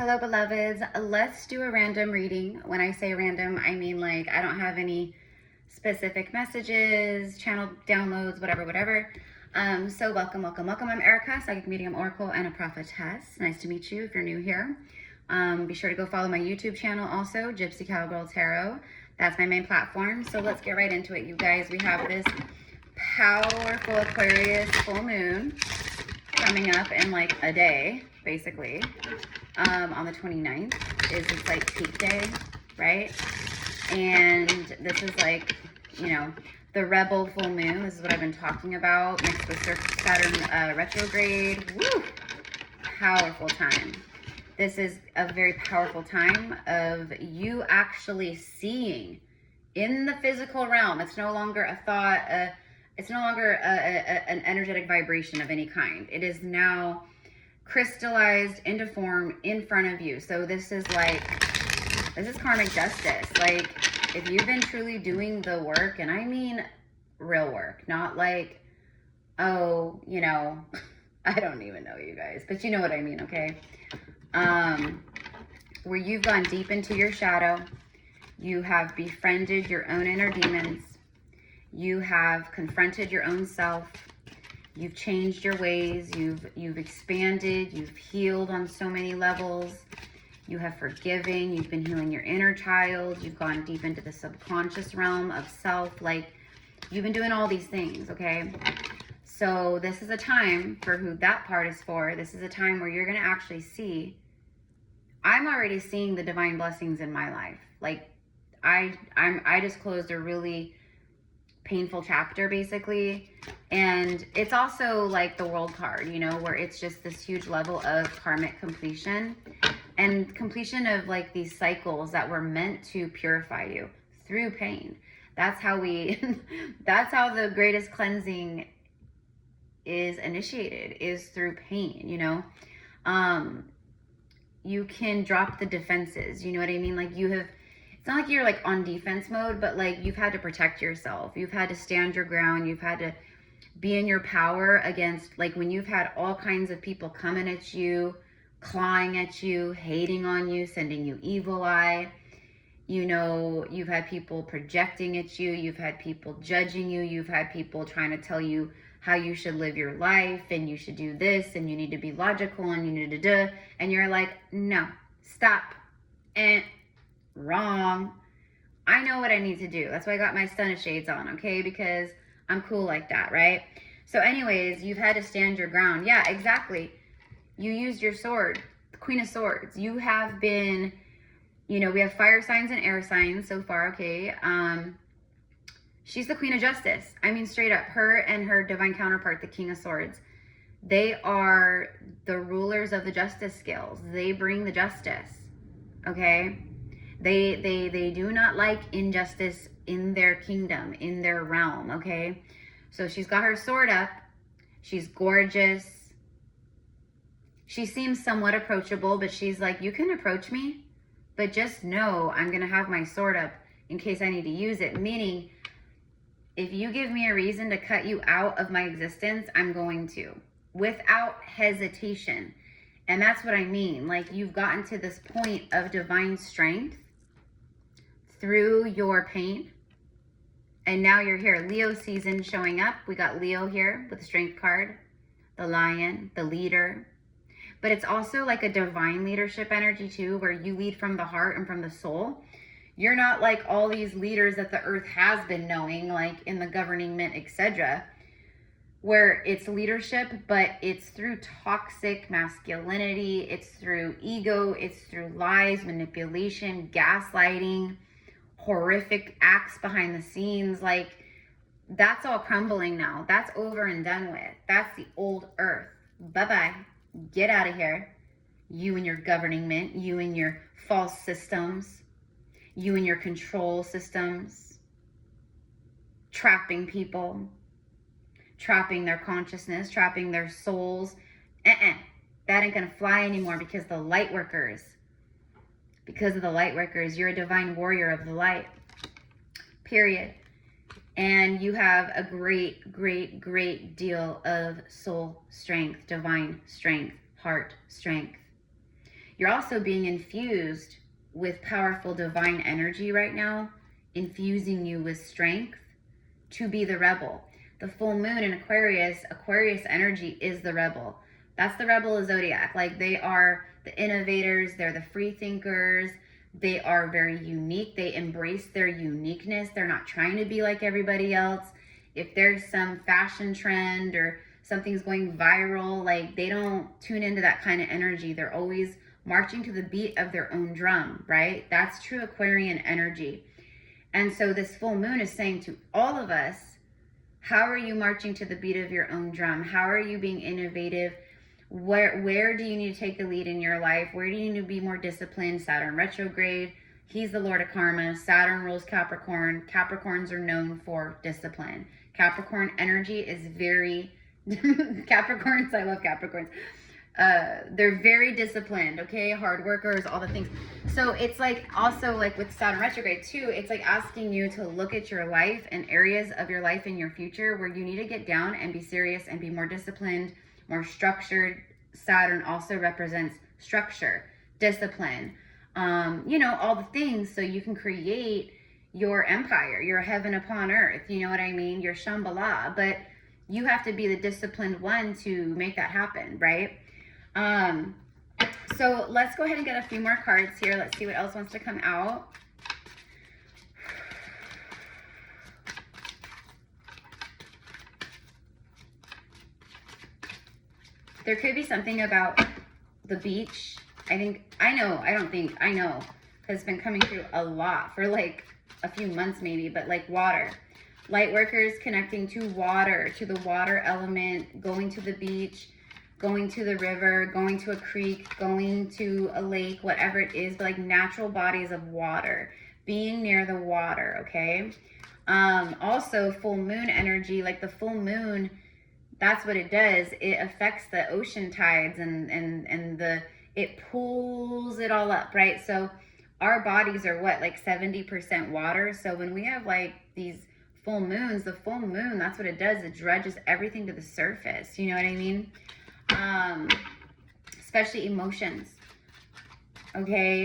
Hello, beloveds. Let's do a random reading. When I say random, I mean like I don't have any specific messages, channel downloads, whatever. So welcome. I'm Erica, psychic medium, oracle, and a prophetess. Nice to meet you if you're new here. Be sure to go follow my YouTube channel also, GypsyCowgirlTarot. That's my main platform. So let's get right into it, you guys. We have this powerful Aquarius full moon coming up in like a day, basically. On the 29th is its like peak day, right? And this is like, you know, the rebel full moon. This is what I've been talking about, mixed with Saturn retrograde. Woo! Powerful time. This is a very powerful time of you actually seeing in the physical realm. It's no longer a thought, it's no longer an energetic vibration of any kind. It is now crystallized into form in front of you. So this is karmic justice. Like, if you've been truly doing the work, and I mean real work, not like, oh, you know, I don't even know, you guys, but you know what I mean, okay? Where you've gone deep into your shadow, you have befriended your own inner demons, you have confronted your own self, you've changed your ways, you've expanded, you've healed on so many levels, you have forgiven, you've been healing your inner child, you've gone deep into the subconscious realm of self, like you've been doing all these things, okay? So this is a time for who that part is for. This is a time where you're gonna actually see, I'm already seeing the divine blessings in my life. Like I just closed a really painful chapter basically, and it's also like the world card, you know, where it's just this huge level of karmic completion and completion of like these cycles that were meant to purify you through pain. That's how that's how the greatest cleansing is initiated, is through pain, you know. You can drop the defenses, you know what I mean? Like it's not like you're like on defense mode, but like you've had to protect yourself. You've had to stand your ground. You've had to be in your power against, like when you've had all kinds of people coming at you, clawing at you, hating on you, sending you evil eye. You know, you've had people projecting at you. You've had people judging you. You've had people trying to tell you how you should live your life and you should do this and you need to be logical and you need to and you're like, no, stop, and wrong. I know what I need to do. That's why I got my stunner shades on, okay? Because I'm cool like that, right? So anyways, you've had to stand your ground. Yeah, exactly. You used your sword, the Queen of Swords. You have been, you know, we have fire signs and air signs so far, okay? She's the Queen of Justice. I mean, straight up, her and her divine counterpart, the King of Swords, they are the rulers of the justice scales. They bring the justice, okay? They do not like injustice in their kingdom, in their realm, okay? So she's got her sword up. She's gorgeous. She seems somewhat approachable, but she's like, you can approach me, but just know I'm going to have my sword up in case I need to use it. Meaning, if you give me a reason to cut you out of my existence, I'm going to, without hesitation. And that's what I mean. Like, you've gotten to this point of divine strength through your pain, and now you're here. Leo season showing up. We got Leo here with the strength card, the lion, the leader. But it's also like a divine leadership energy too, where you lead from the heart and from the soul. You're not like all these leaders that the earth has been knowing, like in the government, etc., where it's leadership, but it's through toxic masculinity, it's through ego, it's through lies, manipulation, gaslighting, horrific acts behind the scenes. Like, that's all crumbling now. That's over and done with. That's the old earth. Bye-bye. Get out of here. You and your government, you and your false systems, you and your control systems, trapping people, trapping their consciousness, trapping their souls. That ain't gonna fly anymore because the light workers, because of the light workers, you're a divine warrior of the light, period. And you have a great deal of soul strength, divine strength, heart strength. you're also being infused with powerful divine energy right now, infusing you with strength to be the rebel. The full moon in Aquarius energy is the rebel. That's the rebel of zodiac. Like, they are the innovators, they're the free thinkers, they are very unique, they embrace their uniqueness, they're not trying to be like everybody else. If there's some fashion trend or something's going viral, like, they don't tune into that kind of energy. They're always marching to the beat of their own drum, right? That's true Aquarian energy. And so this full moon is saying to all of us, how are you marching to the beat of your own drum? How are you being innovative? Where do you need to take the lead in your life? Where do you need to be more disciplined? Saturn retrograde, he's the Lord of Karma. Saturn rules Capricorn. Capricorns are known for discipline. Capricorn energy is very, Capricorns, I love Capricorns. They're very disciplined, okay? Hard workers, all the things. So it's like, also like with Saturn retrograde too, it's like asking you to look at your life and areas of your life in your future where you need to get down and be serious and be more disciplined, more structured. Saturn also represents structure, discipline, you know, all the things, so you can create your empire, your heaven upon earth, you know what I mean? Your Shambhala. But you have to be the disciplined one to make that happen, right? So let's go ahead and get a few more cards here. Let's see what else wants to come out. There could be something about the beach. I know, because it's been coming through a lot for like a few months maybe, but like water. Light workers connecting to water, to the water element, going to the beach, going to the river, going to a creek, going to a lake, whatever it is, but like natural bodies of water, being near the water, okay? Also full moon energy, like the full moon, that's what it does. It affects the ocean tides and it pulls it all up, right? So our bodies are what, like 70% water. So when we have like these full moons, the full moon, that's what it does. It dredges everything to the surface. You know what I mean? Especially emotions. Okay.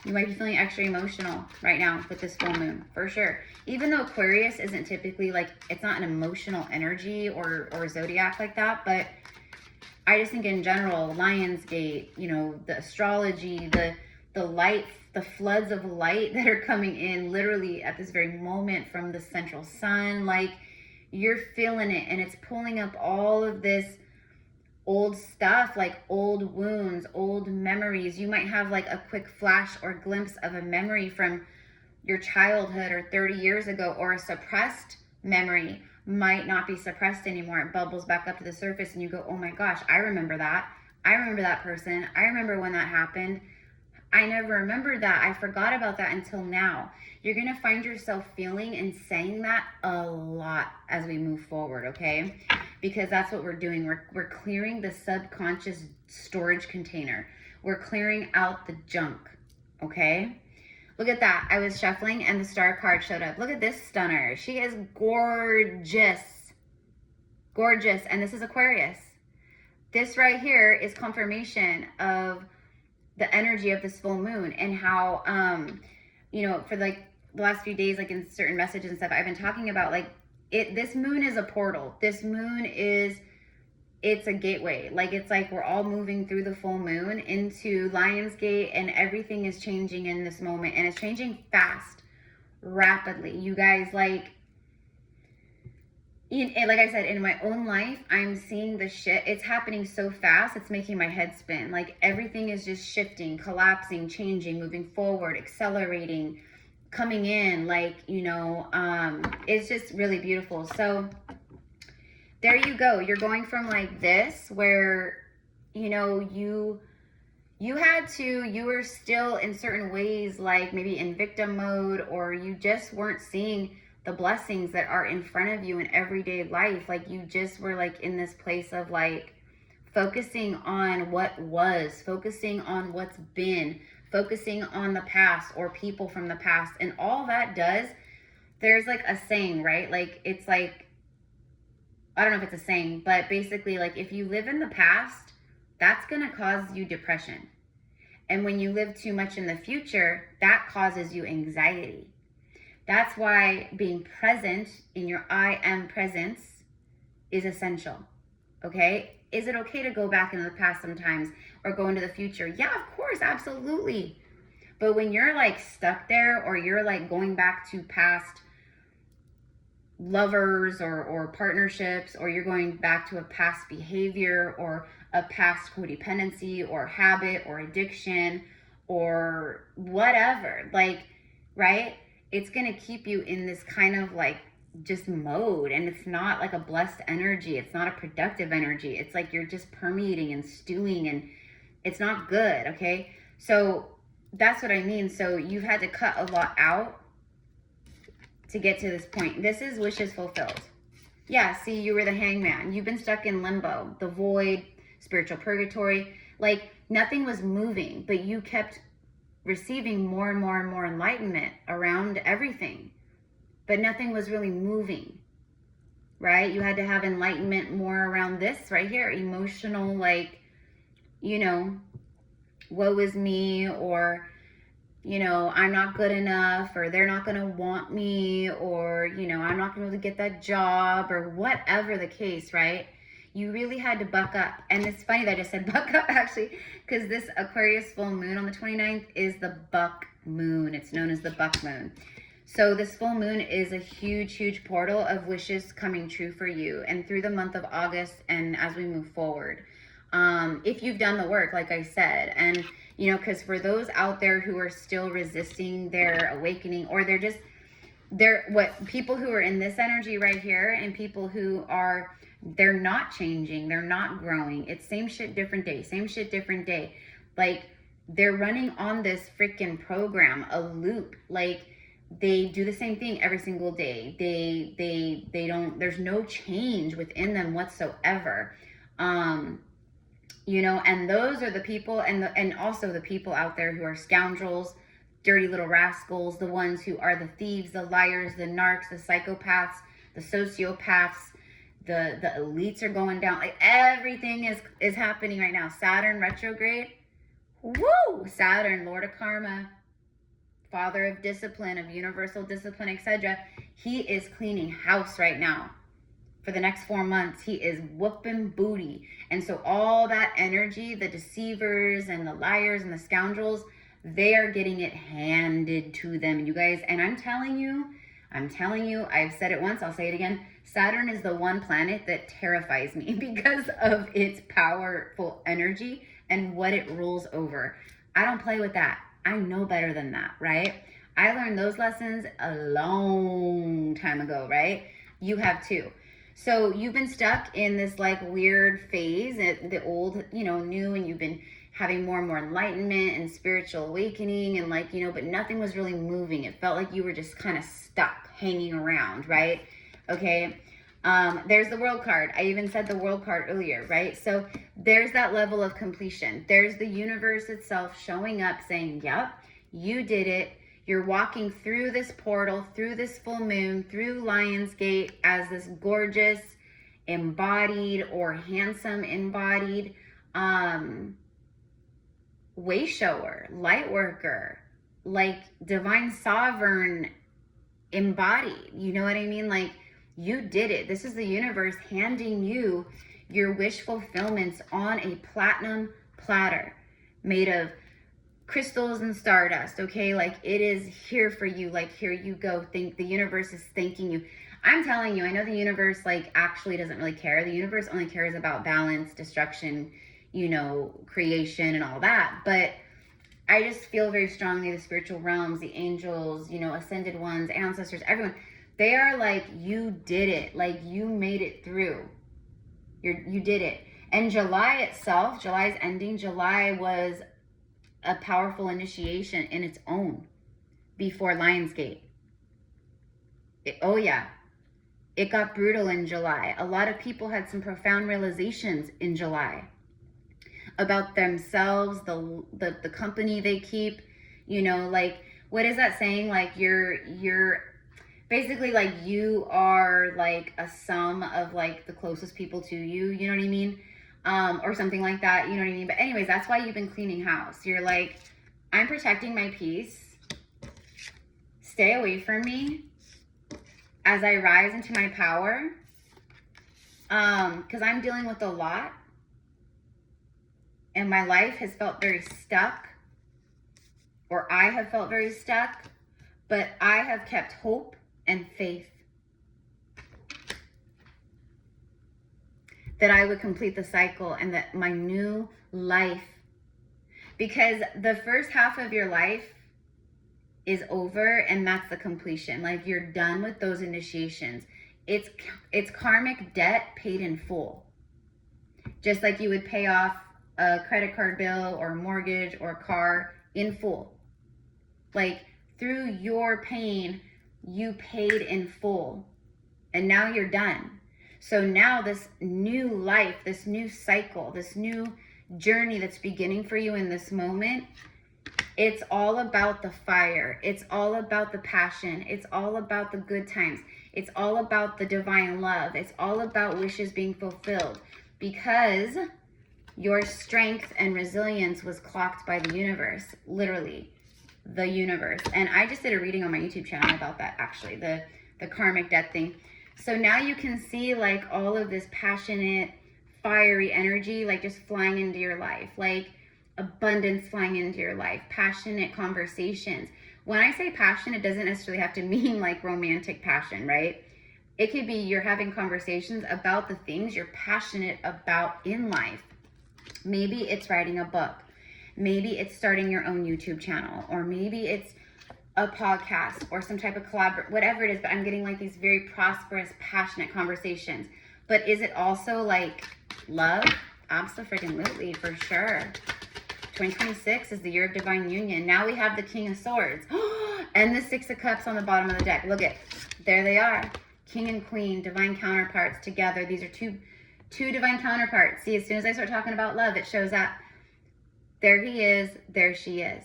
You might be feeling extra emotional right now with this full moon, for sure. Even though Aquarius isn't typically like, it's not an emotional energy or zodiac like that, but I just think in general, Lionsgate, you know, the astrology, the light, the floods of light that are coming in literally at this very moment from the central sun, like, you're feeling it, and it's pulling up all of this old stuff, like old wounds, old memories. You might have like a quick flash or glimpse of a memory from your childhood or 30 years ago, or a suppressed memory might not be suppressed anymore. It bubbles back up to the surface and you go, oh my gosh, I remember that. I remember that person. I remember when that happened. I never remembered that. I forgot about that until now. You're going to find yourself feeling and saying that a lot as we move forward, okay? Because that's what we're doing. We're clearing the subconscious storage container. We're clearing out the junk, okay? Look at that. I was shuffling and the star card showed up. Look at this stunner. She is gorgeous. Gorgeous. And this is Aquarius. This right here is confirmation of the energy of this full moon, and how, you know, for like the last few days, like in certain messages and stuff, I've been talking about like this moon is a portal. This moon it's a gateway. Like, it's like we're all moving through the full moon into Lionsgate, and everything is changing in this moment, and it's changing fast, rapidly. You guys, like I said, in my own life, I'm seeing the shit. It's happening so fast. It's making my head spin. Like, everything is just shifting, collapsing, changing, moving forward, accelerating, coming in. Like, you know, it's just really beautiful. So there you go. You're going from like this, where, you know, you were still in certain ways, like maybe in victim mode, or you just weren't seeing the blessings that are in front of you in everyday life. Like, you just were like in this place of like focusing on what was, focusing on what's been, focusing on the past or people from the past. And all that does, there's like a saying, right? Like, it's like, I don't know if it's a saying, but basically, like, if you live in the past, that's going to cause you depression. And when you live too much in the future, that causes you anxiety. That's why being present in your I am presence is essential. Okay? Is it okay to go back into the past sometimes or go into the future? Yeah, of course, absolutely. But when you're like stuck there, or you're like going back to past lovers or partnerships, or you're going back to a past behavior or a past codependency or habit or addiction or whatever, like, right? It's going to keep you in this kind of like just mode, and it's not like a blessed energy. It's not a productive energy. It's like you're just permeating and stewing, and it's not good. Okay, so that's what I mean. So you've had to cut a lot out to get to this point. This is wishes fulfilled. Yeah, see, you were the hangman. You've been stuck in limbo, the void, spiritual purgatory. Like nothing was moving, but you kept receiving more and more and more enlightenment around everything, but nothing was really moving, right? You had to have enlightenment more around this right here, emotional, like, you know, woe is me, or, you know, I'm not good enough, or they're not going to want me, or, you know, I'm not going to be able to get that job, or whatever the case, right? You really had to buck up. And it's funny that I just said buck up, actually, because this Aquarius full moon on the 29th is the buck moon. It's known as the buck moon. So this full moon is a huge, huge portal of wishes coming true for you, and through the month of August and as we move forward. If you've done the work, like I said, and, you know, because for those out there who are still resisting their awakening, or people who are in this energy right here, and people who are, they're not changing, they're not growing. It's same shit, different day, same shit, different day. Like they're running on this freaking program, a loop. Like they do the same thing every single day. They don't, there's no change within them whatsoever. You know, and those are the people, and also the people out there who are scoundrels, dirty little rascals, the ones who are the thieves, the liars, the narcs, the psychopaths, the sociopaths, the elites are going down. Like everything is happening right now. Saturn retrograde. Woo! Saturn, Lord of Karma, Father of discipline, of universal discipline, etc. He is cleaning house right now. For the next 4 months, he is whooping booty. And so all that energy, the deceivers and the liars and the scoundrels, they are getting it handed to them, you guys. And I'm telling you, I've said it once, I'll say it again. Saturn is the one planet that terrifies me because of its powerful energy and what it rules over. I don't play with that. I know better than that, right? I learned those lessons a long time ago, right? You have too. So you've been stuck in this like weird phase, the old, you know, new, and you've been having more and more enlightenment and spiritual awakening, and like, you know, but nothing was really moving. It felt like you were just kind of stuck hanging around, right? Okay. There's the world card. I even said the world card earlier, right? So there's that level of completion. There's the universe itself showing up saying, yep, you did it. You're walking through this portal, through this full moon, through Lionsgate as this gorgeous, embodied or handsome embodied way shower, light worker, like divine sovereign embodied. You know what I mean? Like you did it. This is the universe handing you your wish fulfillments on a platinum platter made of crystals and stardust. Okay, like it is here for you. Like here you go. Think the universe is thanking you. I'm telling you, I know the universe like actually doesn't really care. The universe only cares about balance, destruction, you know, creation and all that. But I just feel very strongly the spiritual realms, the angels, you know, ascended ones, ancestors, everyone, they are like, you did it. Like you made it through. You did it. And July itself, July's ending, July was a powerful initiation in its own before Lionsgate. Oh yeah, it got brutal in July. A lot of people had some profound realizations in July about themselves, the company they keep, you know, like, what is that saying? Like you're basically like you are like a sum of like the closest people to you, you know what I mean? or something like that. You know what I mean? But anyways, that's why you've been cleaning house. You're like, I'm protecting my peace. Stay away from me as I rise into my power. Because I'm dealing with a lot. And my life has felt very stuck. Or I have felt very stuck. But I have kept hope and faith that I would complete the cycle and that my new life, because the first half of your life is over and that's the completion. Like, you're done with those initiations. It's karmic debt paid in full. Just like you would pay off a credit card bill or a mortgage or a car in full. Like, through your pain, you paid in full. And now you're done. So now this new life, this new cycle, this new journey that's beginning for you in this moment, it's all about the fire. It's all about the passion. It's all about the good times. It's all about the divine love. It's all about wishes being fulfilled, because your strength and resilience was clocked by the universe, literally the universe. And I just did a reading on my YouTube channel about that, actually, the karmic debt thing. So now you can see like all of this passionate, fiery energy, like just flying into your life, like abundance flying into your life, passionate conversations. When I say passion, it doesn't necessarily have to mean like romantic passion, right? It could be you're having conversations about the things you're passionate about in life. Maybe it's writing a book. Maybe it's starting your own YouTube channel, or maybe it's a podcast or some type of collab, whatever it is. But I'm getting like these very prosperous, passionate conversations. But is it also like love? Absolutely, for sure. 2026 is the year of divine union. Now we have the King of Swords and the Six of Cups on the bottom of the deck. Look at, there they are. King and Queen, divine counterparts together. These are two divine counterparts. See, as soon as I start talking about love, it shows up. There he is, there she is.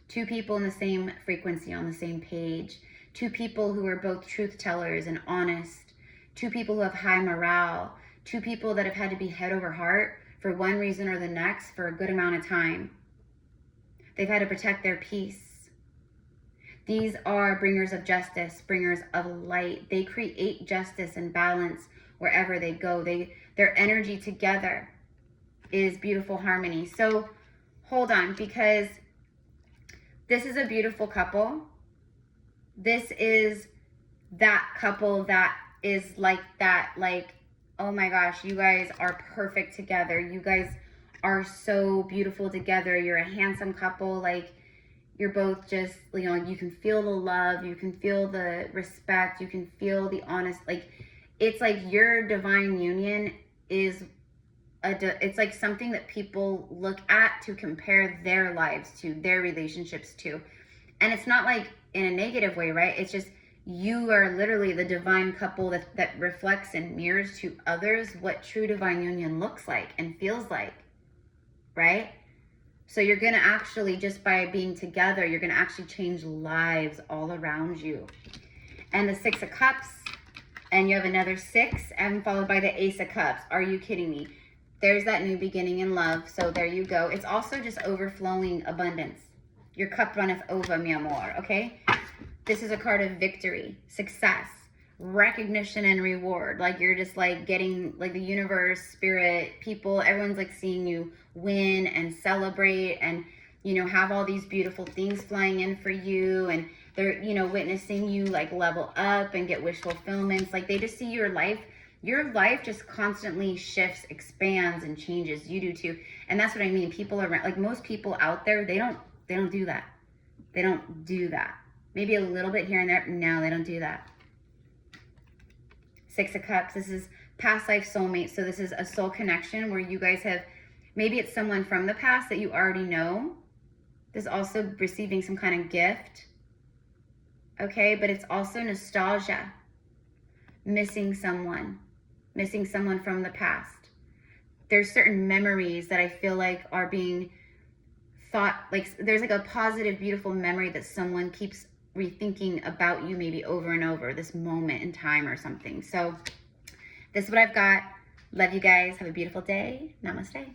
Two people in the same frequency, on the same page. Two people who are both truth tellers and honest. Two people who have high morale. Two people that have had to be head over heart for one reason or the next for a good amount of time. They've had to protect their peace. These are bringers of justice, bringers of light. They create justice and balance wherever they go. Their energy together is beautiful harmony. So hold on, because this is a beautiful couple. This is that couple that is like that, like, oh my gosh, you guys are perfect together. You guys are so beautiful together. You're a handsome couple. Like, you're both just, you know, you can feel the love, you can feel the respect, you can feel the honest, like, it's like your divine union is it's like something that people look at to compare their lives to, their relationships to. And it's not like in a negative way, right? It's just, you are literally the divine couple that reflects and mirrors to others what true divine union looks like and feels like, right? So you're going to actually, just by being together, you're going to actually change lives all around you. And the Six of Cups, and you have another six, and followed by the Ace of Cups. Are you kidding me? There's that new beginning in love. So there you go. It's also just overflowing abundance. Your cup runneth over, mi amor, okay? This is a card of victory, success, recognition, and reward. Like, you're just like getting, like, the universe, spirit, people, everyone's like seeing you win and celebrate and, you know, have all these beautiful things flying in for you. And they're, you know, witnessing you like level up and get wish fulfillments. Like, they just see your life just constantly shifts, expands, and changes. You do too. And that's what I mean. People around, like, most people out there, they don't do that. They don't do that. Maybe a little bit here and there. No, they don't do that. Six of Cups. This is past life soulmate. So this is a soul connection where you guys have, maybe it's someone from the past that you already know. There's also receiving some kind of gift. Okay, but it's also nostalgia. Missing someone from the past. There's certain memories that I feel like are being thought, like there's like a positive, beautiful memory that someone keeps rethinking about you, maybe over and over, this moment in time or something. So this is what I've got. Love you guys. Have a beautiful day. Namaste.